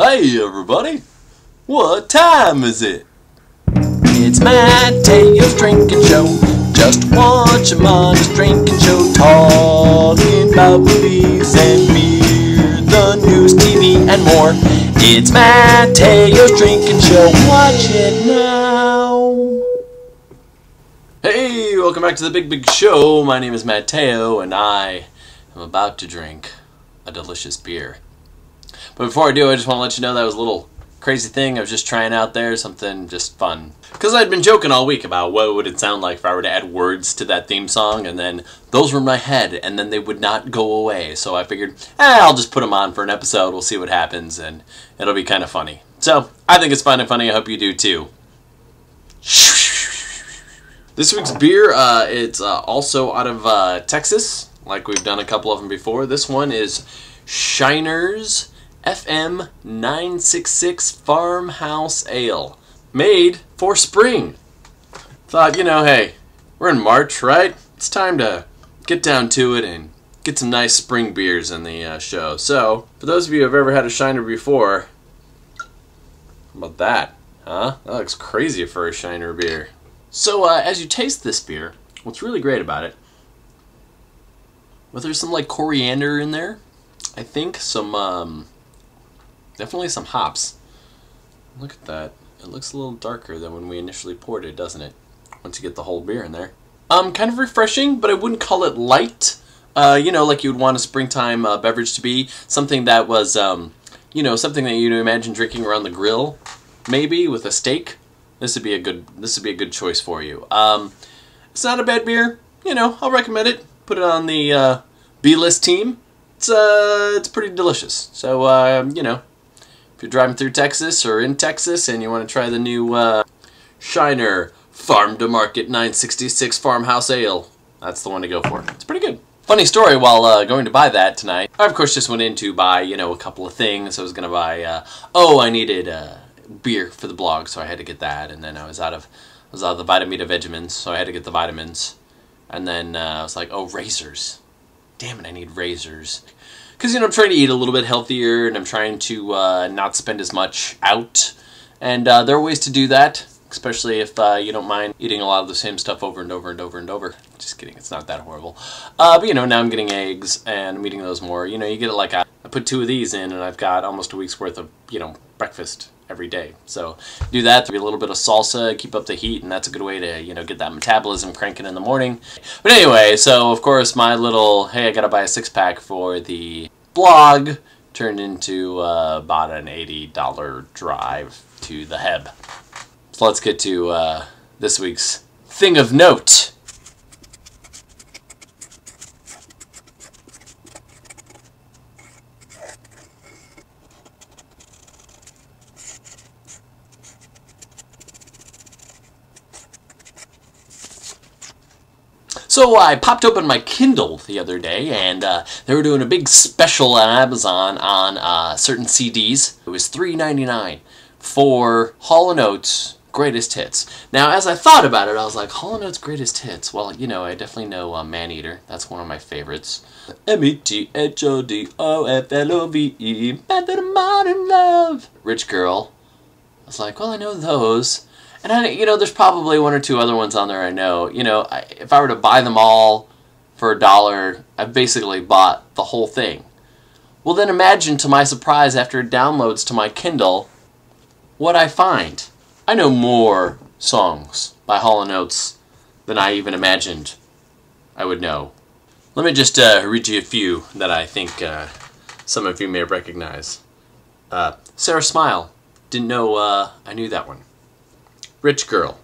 Hey everybody, what time is it? It's Mateo's drinking show. Just watch him on his drinking show, talking about movies and beer, the news, TV, and more. It's Mateo's drinking show. Watch it now. Hey, welcome back to the Big Show. My name is Mateo, and I am about to drink a delicious beer. But before I do, I just want to let you know that was a little crazy thing I was just trying out there, something just fun. Because I'd been joking all week about what would it sound like if I were to add words to that theme song, and then those were in my head, and then they would not go away. So I figured, I'll just put them on for an episode, we'll see what happens, and it'll be kind of funny. So, I think it's fun and funny, I hope you do too. This week's beer, it's also out of Texas, like we've done a couple of them before. This one is Shiner's FM 966 Farmhouse Ale, made for spring. Thought, you know, hey, we're in March, right? It's time to get down to it and get some nice spring beers in the show. So, for those of you who have ever had a Shiner before, how about that, huh? That looks crazy for a Shiner beer. So, as you taste this beer, what's really great about it, well, there's some, like, coriander in there. I think some, definitely some hops. Look at that. It looks a little darker than when we initially poured it, doesn't it? Once you get the whole beer in there. Kind of refreshing, but I wouldn't call it light. You know, like you would want a springtime beverage to be. Something that was, you know, something that you'd imagine drinking around the grill, maybe, with a steak. This would be a good choice for you. It's not a bad beer. You know, I'll recommend it. Put it on the B-list team. It's pretty delicious. So, you know, if you're driving through Texas or in Texas and you want to try the new Shiner Farm to Market 966 Farmhouse Ale, that's the one to go for. It's pretty good. Funny story, while going to buy that tonight, I of course just went in to buy, you know, a couple of things. I was going to buy, I needed beer for the blog, so I had to get that. And then I was out of the Vitamita Vegemins, so I had to get the vitamins. And then I was like, oh, razors. Damn it, I need razors. Because, you know, I'm trying to eat a little bit healthier, and I'm trying to not spend as much out. And there are ways to do that, especially if you don't mind eating a lot of the same stuff over and over and over and over. Just kidding, it's not that horrible. But, you know, now I'm getting eggs, and I'm eating those more. You know, you get it like I put 2 of these in, and I've got almost a week's worth of, you know, breakfast every day. So do that, a little bit of salsa, keep up the heat, and that's a good way to, you know, get that metabolism cranking in the morning. But anyway, so of course my little, hey, I gotta buy a 6-pack for the blog turned into about an $80 drive to the Heb. So let's get to this week's thing of note. So I popped open my Kindle the other day, and they were doing a big special on Amazon on certain CDs. It was $3.99 for Hall and Oates Greatest Hits. Now, as I thought about it, I was like, Hall and Oates Greatest Hits? Well, you know, I definitely know Maneater. That's one of my favorites. Methodolove, Method of Modern Love. Rich Girl. I was like, well, I know those. And, you know, there's probably 1 or 2 other ones on there I know. You know, if I were to buy them all for $1, I've basically bought the whole thing. Well, then imagine, to my surprise, after it downloads to my Kindle, what I find. I know more songs by Hall and Oates than I even imagined I would know. Let me just read you a few that I think some of you may recognize. Sarah Smile. Didn't know I knew that one. Rich Girl.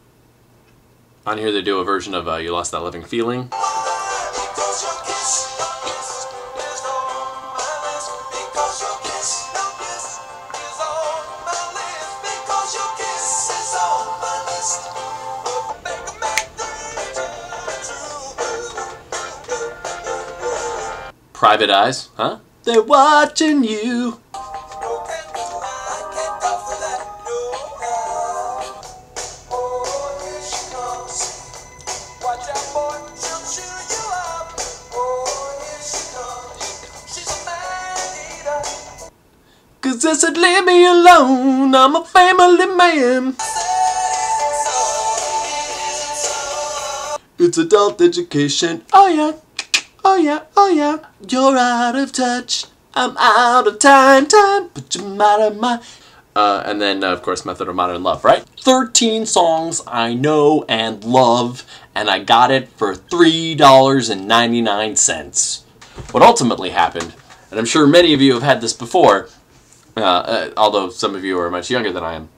On here they do a version of You Lost That Loving Feeling. Private Eyes, huh? They're watching you. I said, leave me alone, I'm a family man. It's adult education, oh yeah, oh yeah, oh yeah. You're out of touch, I'm out of time, put your mind on my... and then, of course, Method of Modern Love, right? 13 songs I know and love, and I got it for $3.99. What ultimately happened, and I'm sure many of you have had this before, although some of you are much younger than I am.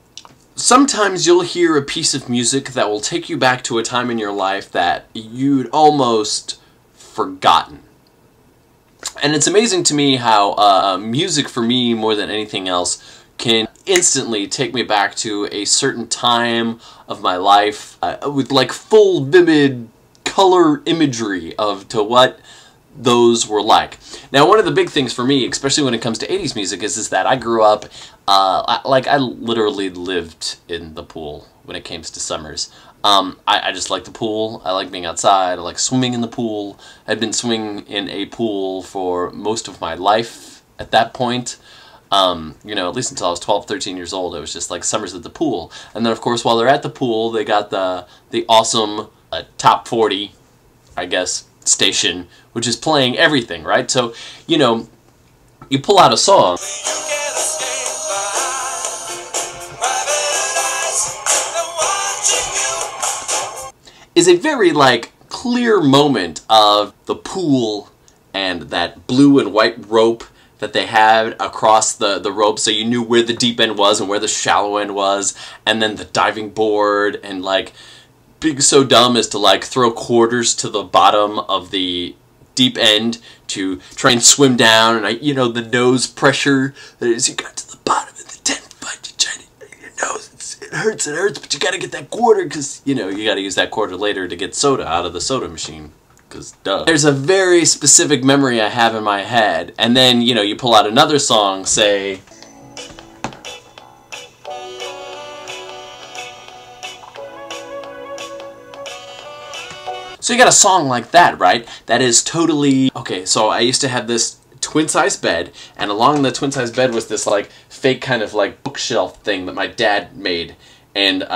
Sometimes you'll hear a piece of music that will take you back to a time in your life that you'd almost forgotten. And it's amazing to me how music, for me, more than anything else, can instantly take me back to a certain time of my life with like full vivid color imagery to what those were like. Now, one of the big things for me, especially when it comes to 80s music, is that I grew up, I literally lived in the pool when it came to summers. I just like the pool. I like being outside. I like swimming in the pool. I'd been swimming in a pool for most of my life at that point. You know, at least until I was 12, 13 years old, it was just like summers at the pool. And then, of course, while they're at the pool, they got the awesome top 40, I guess, station, which is playing everything, right? So, you know, you pull out a song. Is a very, like, clear moment of the pool and that blue and white rope that they had across the rope, so you knew where the deep end was and where the shallow end was, and then the diving board, and like being so dumb as to like throw quarters to the bottom of the deep end to try and swim down, and you know, the nose pressure that is, you got to the bottom of the 10 foot, you're trying to, your nose, it hurts, but you gotta get that quarter, because, you know, you gotta use that quarter later to get soda out of the soda machine. Duh. There's a very specific memory I have in my head, and then, you know, you pull out another song, say... So you got a song like that, right? That is totally... Okay, so I used to have this twin-size bed, and along the twin-size bed was this, like, fake kind of, like, bookshelf thing that my dad made, and,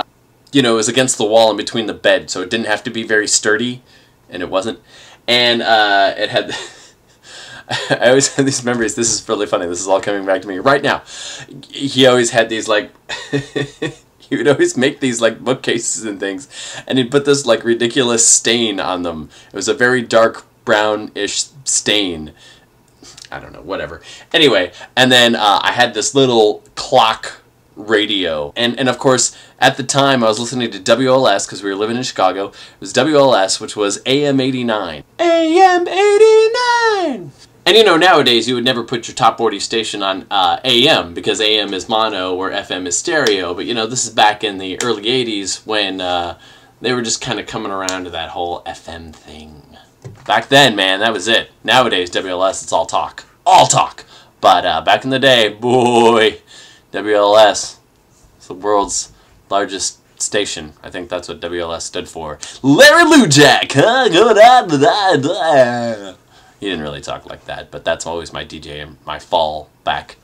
you know, it was against the wall in between the bed, so it didn't have to be very sturdy. And it wasn't. And it had... I always had these memories. This is really funny. This is all coming back to me right now. He always had these, like... he would always make these, like, bookcases and things. And he'd put this, like, ridiculous stain on them. It was a very dark brown-ish stain. I don't know, whatever. Anyway, and then I had this little clock radio, and of course at the time I was listening to WLS because we were living in Chicago. It was WLS, which was AM 89. AM 89! And you know, nowadays you would never put your top 40 station on AM because AM is mono or FM is stereo, but you know, this is back in the early 80s when they were just kind of coming around to that whole FM thing. Back then, man, that was it. Nowadays WLS, it's all talk. All talk! But back in the day, boy, WLS, it's the world's largest station. I think that's what WLS stood for. Larry Lou Jack, huh? He didn't really talk like that, but that's always my my fallback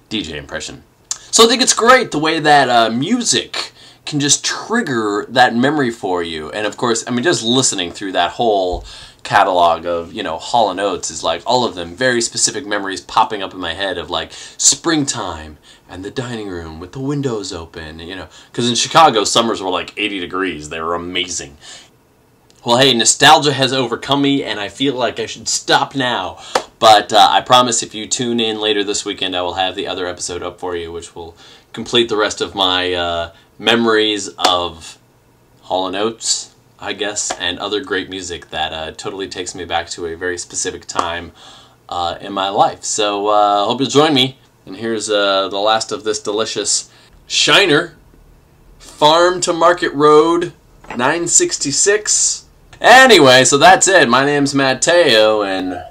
DJ impression. So I think it's great the way that music can just trigger that memory for you. And of course, I mean, just listening through that whole catalog of, you know, Hall and Oates is like all of them very specific memories popping up in my head of like springtime and the dining room with the windows open, you know, because in Chicago summers were like 80 degrees. They were amazing. Well, hey, nostalgia has overcome me and I feel like I should stop now, but I promise if you tune in later this weekend I will have the other episode up for you, which will complete the rest of my memories of Hall and Oates, I guess, and other great music that totally takes me back to a very specific time in my life. So hope you'll join me. And here's the last of this delicious Shiner, Farm to Market Road, 966. Anyway, so that's it. My name's Matteo, and